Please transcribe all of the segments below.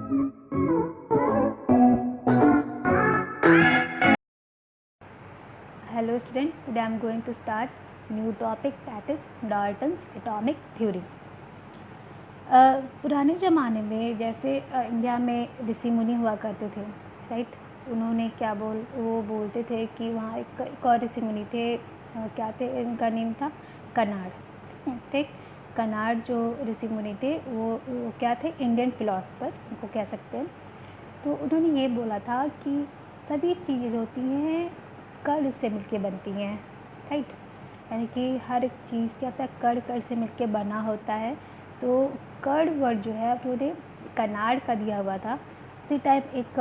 Hello student, today I am going to start new topic that is Dalton's atomic theory. पुराने ज़माने में जैसे India में ऋषि मुनि हुआ करते थे, राइट। उन्होंने वो बोलते थे कि वहाँ एक और ऋषि मुनि थे, क्या थे, इनका नेम था कनाड, ठीक। कनाड जो ऋषि मुनि थे वो क्या थे, इंडियन फिलोसफर उनको कह सकते हैं। तो उन्होंने ये बोला था कि सभी चीज़ें जो होती हैं कण से मिलके बनती हैं, राइट। यानी कि हर एक चीज़ क्या होता है, कण से मिलके बना होता है। तो कण वर्ड जो है उन्होंने कनाड का दिया हुआ था। उसी टाइम एक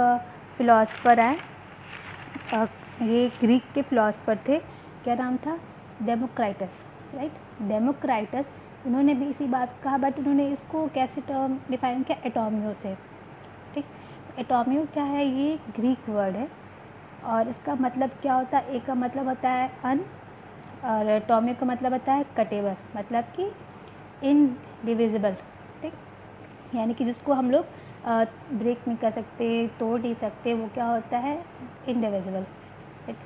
फिलोसफर आए, ये ग्रीक के फिलोसफर थे, क्या नाम था, डेमोक्राइटस, राइट। डेमोक्राइटस, उन्होंने भी इसी बात कहा, बट उन्होंने इसको कैसे टर्म डिफाइन किया, एटोमियो से, ठीक। एटोमियो क्या है, ये ग्रीक वर्ड है और इसका मतलब क्या होता है, एक का मतलब होता है अन और एटोमियो का मतलब होता है कटेबल, मतलब कि इनडिविजिबल, ठीक। यानी कि जिसको हम लोग ब्रेक नहीं कर सकते, तोड़ नहीं सकते, वो क्या होता है, इनडिविजिबल, ठीक।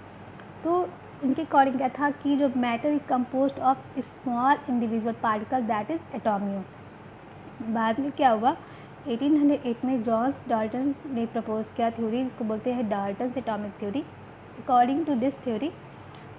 तो इनके अकॉर्डिंग क्या था कि जो matter is composed of small individual particle, that is एटोमियो। बाद में क्या हुआ, 1808 में जॉन्स डाल्टन ने प्रपोज किया थ्योरी, जिसको बोलते हैं Dalton's atomic theory. According to this theory,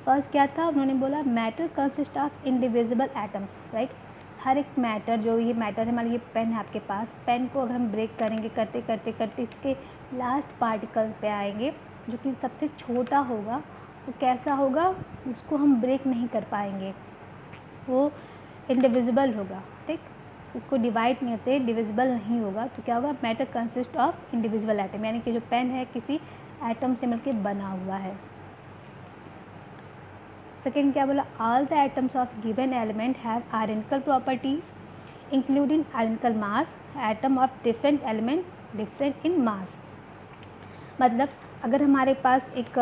first क्या था, उन्होंने बोला matter consist of indivisible atoms, right. हर एक मैटर, जो ये मैटर है, मान लीजिए पेन है आपके पास, पेन को अगर हम ब्रेक करेंगे, करते करते करते इसके लास्ट पार्टिकल पे आएंगे, जो कि सबसे छोटा होगा, वो कैसा होगा, उसको हम ब्रेक नहीं कर पाएंगे, वो इंडिविजिबल होगा, ठीक। इसको डिवाइड नहीं होते, डिविजिबल नहीं होगा, तो क्या होगा, matter consist of indivisible atom, यानी कि जो पेन है किसी एटम से मिलकर बना हुआ है। सेकेंड क्या बोला, all the atoms of given element have identical properties including identical mass, atom of different element different in mass. मतलब अगर हमारे पास एक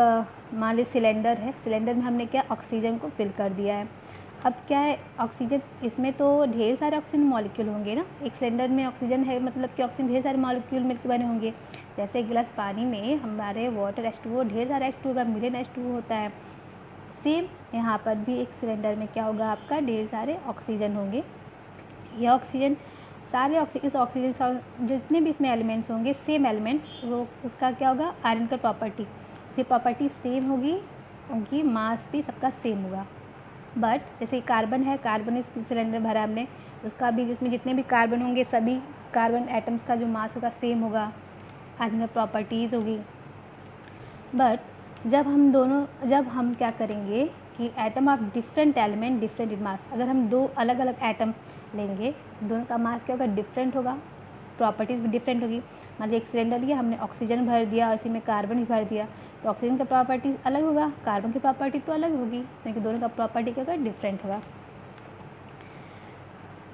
मान लीजिए सिलेंडर है, सिलेंडर में हमने क्या, ऑक्सीजन को फिल कर दिया है। अब क्या है, ऑक्सीजन, इसमें तो ढेर सारे ऑक्सीजन मॉलिक्यूल होंगे ना, एक सिलेंडर में ऑक्सीजन है, मतलब कि ऑक्सीजन ढेर सारे मॉलिक्यूल मिलकर बने होंगे। जैसे एक गिलास पानी में हमारे वाटर H2O, ढेर सारा H2O का मिलियन H2O होता है। सेम यहाँ पर भी एक सिलेंडर में क्या होगा, आपका ढेर सारे ऑक्सीजन होंगे। यह ऑक्सीजन, सारे इस ऑक्सीजन जितने भी इसमें एलिमेंट्स होंगे, सेम एलिमेंट्स, वो उसका क्या होगा, आयरन का प्रॉपर्टी, उसकी प्रॉपर्टी सेम होगी, उनकी मास भी सबका सेम होगा। बट जैसे कार्बन है, कार्बन इस सिलेंडर भरा हमने, उसका भी, जिसमें जितने भी कार्बन होंगे, सभी कार्बन एटम्स का जो मास होगा सेम होगा, आयरन का प्रॉपर्टीज़ होगी। बट जब हम क्या करेंगे कि atom of different element different in mass, अगर हम दो अलग अलग एटम लेंगे, दोनों का मास क्या होगा, डिफरेंट होगा, प्रॉपर्टीज़ भी डिफरेंट होगी। मान लीजिए एक सिलेंडर लिया, हमने ऑक्सीजन भर दिया, उसी में कार्बन भी भर दिया, तो ऑक्सीजन का प्रॉपर्टी अलग होगा, कार्बन की प्रॉपर्टी तो अलग होगी, क्योंकि दोनों का प्रॉपर्टी क्या होगा, डिफरेंट होगा।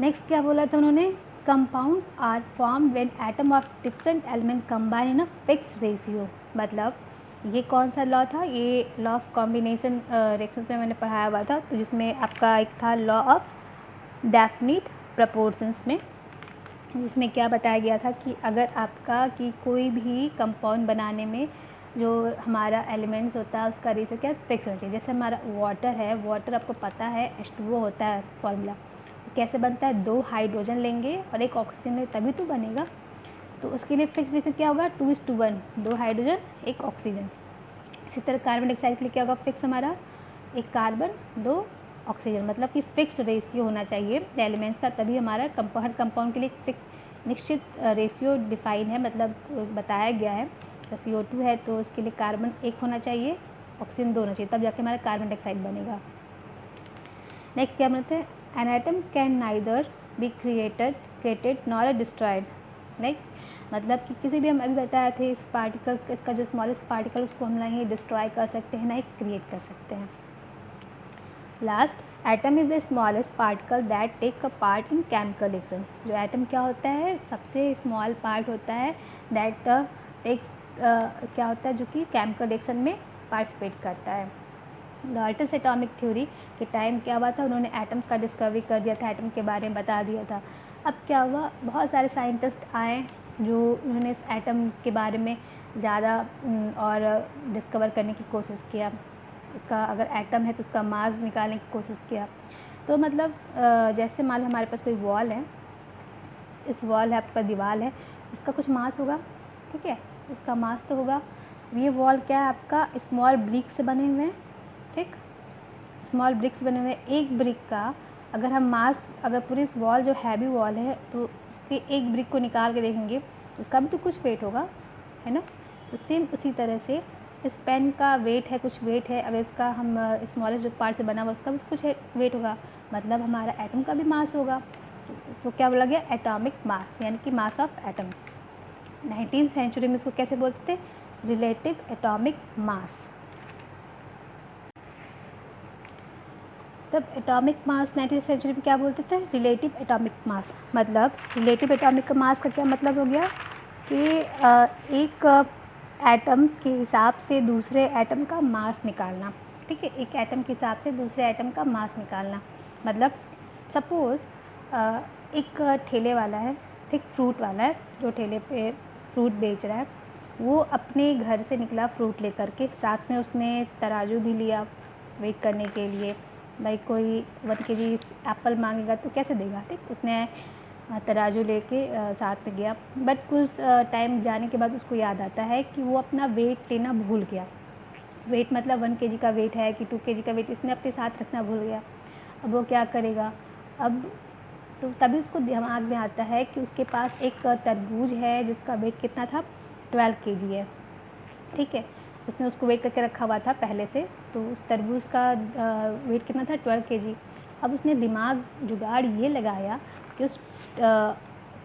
नेक्स्ट क्या बोला था उन्होंने, compound are form when atom of different element combine in a fix ratio. मतलब ये कौन सा लॉ था, ये लॉ ऑफ कॉम्बिनेशन रिएक्शंस में मैंने पढ़ाया हुआ था, तो जिसमें आपका एक था लॉ ऑफ डेफिनिट प्रपोर्शंस में, जिसमें क्या बताया गया था कि अगर आपका कि कोई भी कंपाउंड बनाने में जो हमारा एलिमेंट्स होता है उसका रेशियो क्या फिक्स होना चाहिए। जैसे हमारा वाटर है, वाटर आपको पता है H2O होता है फॉर्मूला, कैसे बनता है, 2 हाइड्रोजन लेंगे और एक ऑक्सीजन लेंगे तभी तो बनेगा, तो उसके लिए फिक्स रेशियो क्या होगा, 2:1, 2 हाइड्रोजन 1 ऑक्सीजन। इसी तरह कार्बन डाइऑक्साइड के लिए क्या होगा, फिक्स हमारा 1 कार्बन 2 ऑक्सीजन, मतलब कि फिक्स्ड रेशियो होना चाहिए एलिमेंट्स का, तभी हमारा हर कंपाउंड के लिए फिक्स निश्चित रेशियो डिफाइन है, मतलब बताया गया है। तो CO2 है तो उसके लिए कार्बन 1 होना चाहिए, ऑक्सीजन 2 होना चाहिए, तब जाके हमारा कार्बन डाइऑक्साइड बनेगा। नेक्स्ट क्या बोलते हैं, an atom can neither be created nor destroyed, right. मतलब कि किसी भी, हम अभी बताए थे, इस पार्टिकल्स का, इसका जो स्मॉलेस्ट पार्टिकल, उसको हम नहीं डिस्ट्रॉय कर सकते हैं, ना ही क्रिएट कर सकते हैं। Last, atom is the smallest particle that take a part in chemical reaction. जो एटम क्या होता है, सबसे स्मॉल पार्ट होता है दैट टेक्स क्या होता है, जो कि केमिकल रिएक्शन में पार्टिसिपेट करता है। डाल्टन्स एटॉमिक थ्योरी के टाइम क्या हुआ था, उन्होंने एटम्स का डिस्कवरी कर दिया था, एटम के बारे में बता दिया था। अब क्या हुआ, बहुत सारे साइंटिस्ट आए, जो उन्होंने इस एटम के बारे में ज़्यादा और डिस्कवर करने की कोशिश किया। उसका अगर एटम है तो उसका मास निकालने की कोशिश किया। तो मतलब जैसे मान लो हमारे पास कोई वॉल है, इस वॉल है आपके पास, दीवार है, इसका कुछ मास होगा, ठीक है, उसका मास तो होगा। ये वॉल क्या है आपका, स्मॉल ब्रिक से बने हुए हैं, ठीक, स्मॉल ब्रिक्स बने हुए हैं। एक ब्रिक का अगर हम मास, अगर पूरी इस वॉल जो हैवी वॉल है तो उसके एक ब्रिक को निकाल के देखेंगे तो उसका भी तो कुछ वेट होगा, है ना। तो सेम उसी तरह से इस पेन का वेट है, कुछ वेट है, अगर इसका हम स्मॉलेस्ट जो पार्ट से बना हुआ उसका भी कुछ वेट होगा, मतलब हमारा एटम का भी मास होगा। तो क्या बोला गया, एटॉमिक मास, यानी कि mass of atom. 19th century में इसको कैसे बोलते थे, रिलेटिव एटॉमिक मास। तब एटॉमिक मास 19th सेंचुरी में क्या बोलते थे, रिलेटिव एटॉमिक मास। मतलब रिलेटिव एटॉमिक मास का क्या मतलब हो गया कि एक एटम के हिसाब से दूसरे एटम का मास निकालना, ठीक है, एक एटम के हिसाब से दूसरे एटम का मास निकालना। मतलब सपोज़ एक ठेले वाला है, ठीक, फ्रूट वाला है, जो ठेले पे फ्रूट बेच रहा है, वो अपने घर से निकला फ्रूट लेकर के, साथ में उसने तराजू भी लिया वेट करने के लिए। भाई कोई 1 kg एप्पल मांगेगा तो कैसे देगा, ठीक, उसने तराजू लेके साथ में गया। बट कुछ टाइम जाने के बाद उसको याद आता है कि वो अपना वेट लेना भूल गया। वेट मतलब 1 kg का वेट है कि 2 kg का वेट इसने अपने साथ रखना भूल गया। अब वो क्या करेगा, अब तो तभी उसको दिमाग में आता है कि उसके पास एक तरबूज है जिसका वेट कितना था, 12 kg है, ठीक है, उसने उसको वेट करके रखा हुआ था पहले से, तो उस तरबूज का वेट कितना था, 12 kg। अब उसने दिमाग जुगाड़ ये लगाया कि उस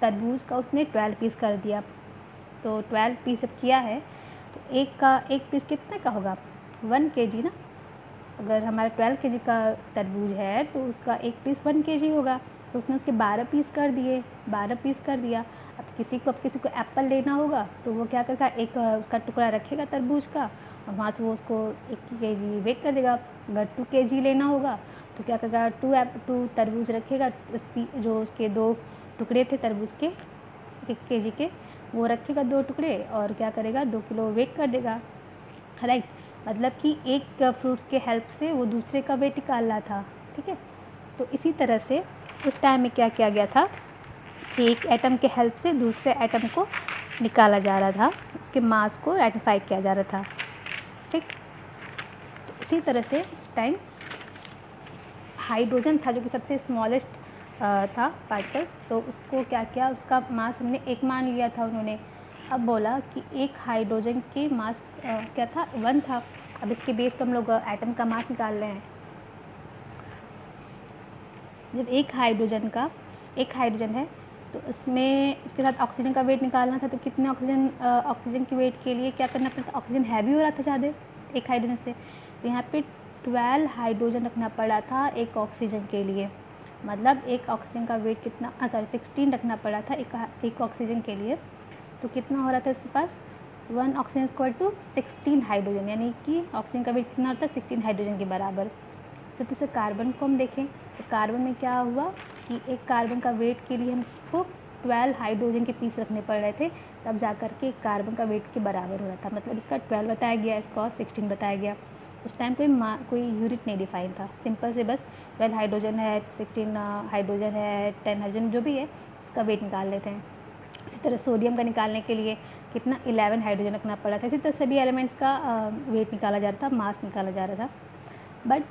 तरबूज का उसने 12 पीस कर दिया। तो 12 पीस जब किया है तो एक पीस कितने का होगा, 1 kg ना। अगर हमारा 12 kg का तरबूज है तो उसका एक पीस 1 kg होगा। तो उसने उसके 12 पीस कर दिए, 12 पीस कर दिया। अब किसी को एप्पल लेना होगा तो वो क्या करेगा, एक उसका टुकड़ा रखेगा तरबूज का और वहाँ से वो उसको 1 kg वेट कर देगा। अगर 2 kg लेना होगा तो क्या करेगा, 2 तरबूज रखेगा, जो उसके 2 टुकड़े थे तरबूज के 1 kg के, वो रखेगा 2 टुकड़े और क्या करेगा, 2 किलो वेट कर देगा, राइट। मतलब कि एक फ्रूट्स के हेल्प से वो दूसरे का वेट निकाल रहा था, ठीक है। तो इसी तरह से उस टाइम में क्या किया गया था कि एक एटम के हेल्प से दूसरे एटम को निकाला जा रहा था, उसके मास को आइडेंटिफाई किया जा रहा था, ठीक। तो इसी तरह से उस टाइम हाइड्रोजन था जो कि सबसे स्मॉलेस्ट था पार्टिकल, तो उसको क्या किया, उसका मास हमने 1 मान लिया था उन्होंने। अब बोला कि एक हाइड्रोजन के मास क्या था, 1 था। अब इसके बेस पर हम लोग एटम का मास निकाल रहे हैं। जब एक हाइड्रोजन है तो इसमें इसके साथ ऑक्सीजन का वेट निकालना था, तो कितने ऑक्सीजन के वेट के लिए क्या करना पड़ता, ऑक्सीजन हैवी हो रहा था ज़्यादा एक हाइड्रोजन से, तो यहाँ पे 12 हाइड्रोजन रखना पड़ा था एक ऑक्सीजन के लिए। मतलब एक ऑक्सीजन का वेट कितना, 16 रखना पड़ा था एक ऑक्सीजन के लिए। तो कितना हो रहा था इसके पास, 1 ऑक्सीजन इक्वल टू 16 हाइड्रोजन, यानी कि ऑक्सीजन का वेट कितना होता है, 16 हाइड्रोजन के बराबर। जब इसे कार्बन को हम देखें तो कार्बन में क्या हुआ कि एक कार्बन का वेट के लिए हमको 12 हाइड्रोजन के पीस रखने पड़ रहे थे, तब जा कर के कार्बन का वेट के बराबर हो रहा था। मतलब इसका 12 बताया गया, इसका 16 बताया गया। उस टाइम कोई यूनिट नहीं डिफाइन था, सिंपल से बस 12 हाइड्रोजन है, 16 हाइड्रोजन है, 10 हाइड्रोजन जो भी है उसका वेट निकाल लेते हैं। इसी तरह सोडियम का निकालने के लिए कितना, 11 हाइड्रोजन रखना पड़ा था। इसी तरह सभी एलिमेंट्स का वेट निकाला जा रहा था, मास निकाला जा रहा था। बट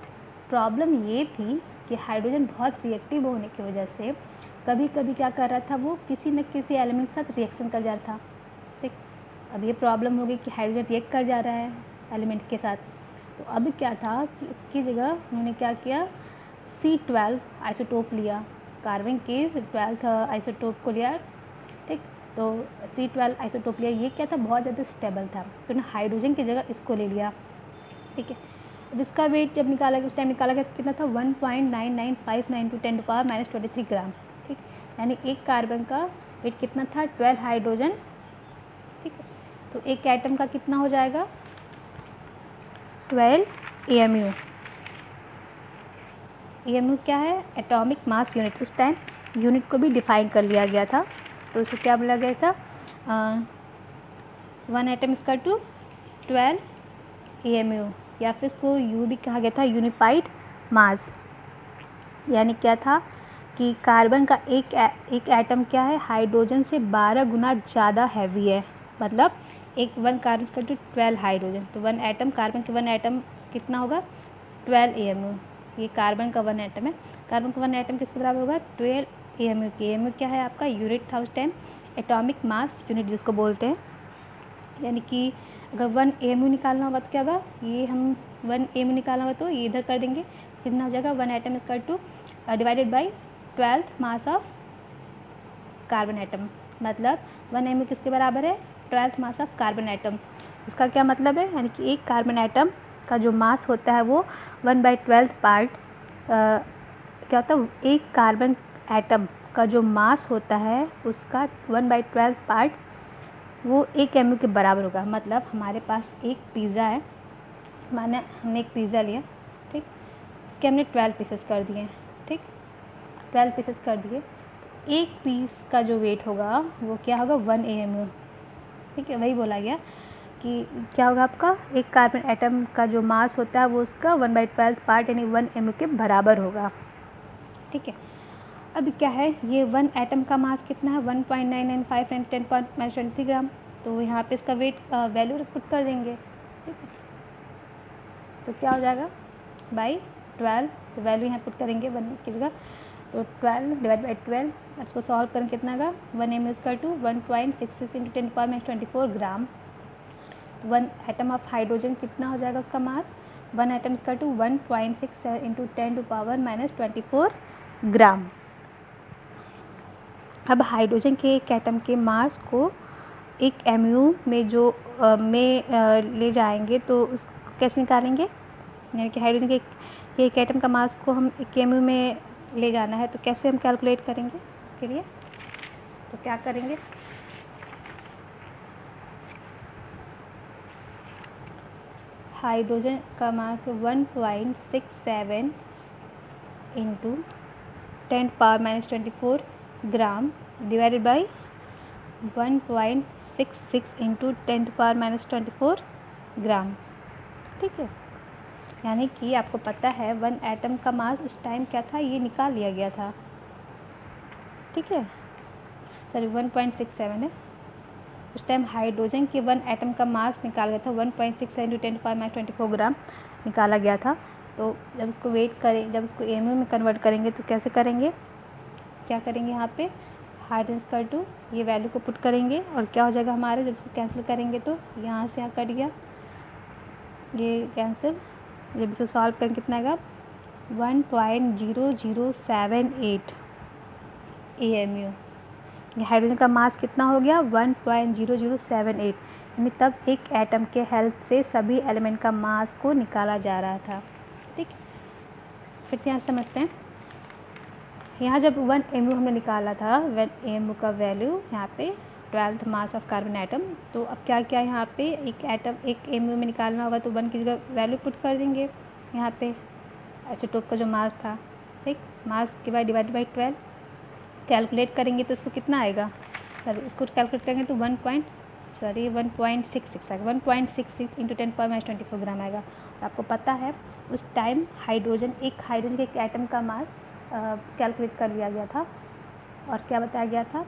प्रॉब्लम ये थी कि हाइड्रोजन बहुत रिएक्टिव होने की वजह से कभी कभी क्या कर रहा था, वो किसी न किसी एलिमेंट के साथ रिएक्शन कर जा रहा था, ठीक। अब ये प्रॉब्लम हो गई कि हाइड्रोजन रिएक्ट कर जा रहा है एलिमेंट के साथ। तो अब क्या था कि इसकी जगह उन्होंने क्या किया, C12 आइसोटोप लिया, कार्बन के 12th आइसोटोप को लिया, ठीक। तो C12 आइसोटोप लिया, ये क्या था, बहुत ज़्यादा स्टेबल था, तो उन्होंने हाइड्रोजन की जगह इसको ले लिया, ठीक है। अब इसका वेट जब निकाला गया, उस टाइम निकाला गया कितना था, 1.99592 × 10⁻³ ग्राम, ठीक। यानी एक कार्बन का वेट कितना था, 12 हाइड्रोजन, ठीक है। तो एक एटम का कितना हो जाएगा, 12 AMU। AMU क्या है, एटॉमिक मास यूनिट। उस टाइम यूनिट को भी डिफाइन कर लिया गया था, तो उसको क्या बोला गया था, one atom equal to 12 AMU, या फिर इसको यू भी कहा गया था, यूनिफाइड मास। यानी क्या था कि कार्बन का एक एटम क्या है, हाइड्रोजन से 12 गुना ज़्यादा हैवी है। मतलब एक one carbon equal to 12 hydrogen, तो वन एटम, कार्बन के वन एटम कितना होगा, 12 AMU। ये कार्बन का वन एटम है, कार्बन का वन एटम किसके बराबर होगा, 12 AMU की। AMU क्या है आपका, यूनिट था उस टाइम, एटॉमिक मास यूनिट जिसको बोलते हैं। यानी कि अगर 1 AMU निकालना होगा तो क्या होगा, ये हम 1 AMU निकालना होगा तो ये इधर कर देंगे, कितना हो जाएगा, one atom equal two divided by 12th mass of carbon atom. मतलब 1 AMU किसके बराबर है, 12th mass of carbon atom. इसका क्या मतलब है, यानी कि एक कार्बन एटम का जो मास होता है वो 1/12 पार्ट, क्या होता है, एक कार्बन एटम का जो मास होता है उसका 1/12 पार्ट वो 1 AMU के बराबर होगा। मतलब हमारे पास एक पिज़्ज़ा है, माने हमने एक पिज़्ज़ा लिया, ठीक, उसके हमने 12 पीसेस कर दिए, ठीक, 12 पीसेस कर दिए, एक पीस का जो वेट होगा वो क्या होगा, 1 AMU। ठीक है, वही बोला गया कि क्या होगा आपका, एक कार्बन एटम का जो मास होता है वो उसका 1/12 पार्ट यानी 1 AMU के बराबर होगा। ठीक है, अब क्या है, ये 1 एटम का मास कितना है, 1.995 एंड 10⁻23 ग्राम। तो यहाँ पे इसका वेट वैल्यू पुट कर देंगे। ठीक है, तो क्या हो जाएगा, बाई 12, तो वैल्यू यहाँ पुट करेंगे 1 की जगह, तो 12 डिवाइड बाई 12, इसको सॉल्व करें कितना का, 1 AMU equal to 1.66 into 10⁻24 gram. 1 atom of hydrogen कितना हो जाएगा उसका mass, 1 atom equal to 1.67 into 10⁻24 gram. अब हाइड्रोजन के एक एटम के मास को एक MU में जो ले जाएंगे तो उसको कैसे निकालेंगे, यानी कि हाइड्रोजन के एक एटम का मास को हम एक MU में ले जाना है तो कैसे हम कैलकुलेट करेंगे इसके लिए, तो क्या करेंगे, हाइड्रोजन का मास 1.67 into 10⁻24 gram divided by 1.66 into 10⁻24 ग्राम। ठीक है, यानी कि आपको पता है 1 एटम का मास उस टाइम क्या था, ये निकाल लिया गया था। ठीक है, सॉरी 1.67 है, उस टाइम हाइड्रोजन के 1 एटम का मास निकाल गया था, 1.67 इंटू 10⁻24 ग्राम निकाला गया था। तो जब उसको वेट करें, जब उसको AMU में कन्वर्ट करेंगे तो कैसे करेंगे, क्या करेंगे, यहाँ पे हाइड्रोजन इक्वल टू ये वैल्यू को पुट करेंगे और क्या हो जाएगा हमारे, जब इसको कैंसिल करेंगे तो यहाँ से यहाँ कट गया, ये कैंसिल, जब इसको सॉल्व करेंगे कितना आएगा, 1.0078 AMU। ये हाइड्रोजन का मास कितना हो गया, 1.0078, यानी तब एक एटम के हेल्प से सभी एलिमेंट का मास को निकाला जा रहा था। ठीक, फिर से यहाँ समझते हैं। यहाँ जब 1 AMU हमने निकाला था, 1 AMU का वैल्यू यहाँ पे 12th mass of carbon atom, तो अब क्या क्या यहाँ पे एक एटम एक AMU में निकालना होगा तो 1 की जगह वैल्यू पुट कर देंगे यहाँ पे, आइसोटोप का जो मास था। ठीक, मास के बाद डिवाइड बाई 12 कैलकुलेट करेंगे तो इसको कितना आएगा, सॉरी इसको कैलकुलेट करेंगे तो 1.66 आएगा, 1.66 इंटू 10⁻24 ग्राम आएगा। और आपको पता है उस टाइम हाइड्रोजन के एक एटम का मास कैलकुलेट कर लिया गया था और क्या बताया गया था,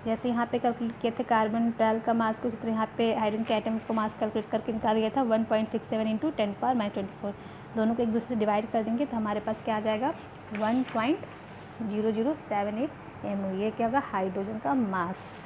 जैसे यहाँ पे कैलकुलेट किए थे कार्बन 12 का मास को, उसी तरह यहाँ पे हाइड्रोजन के एटम को मास कैलकुलेट करके निकाल गया था 1.67 इंटू 10⁻24। दोनों को एक दूसरे से डिवाइड कर देंगे तो हमारे पास क्या आ जाएगा, 1.0078 AMU। ये क्या होगा, हाइड्रोजन का मास।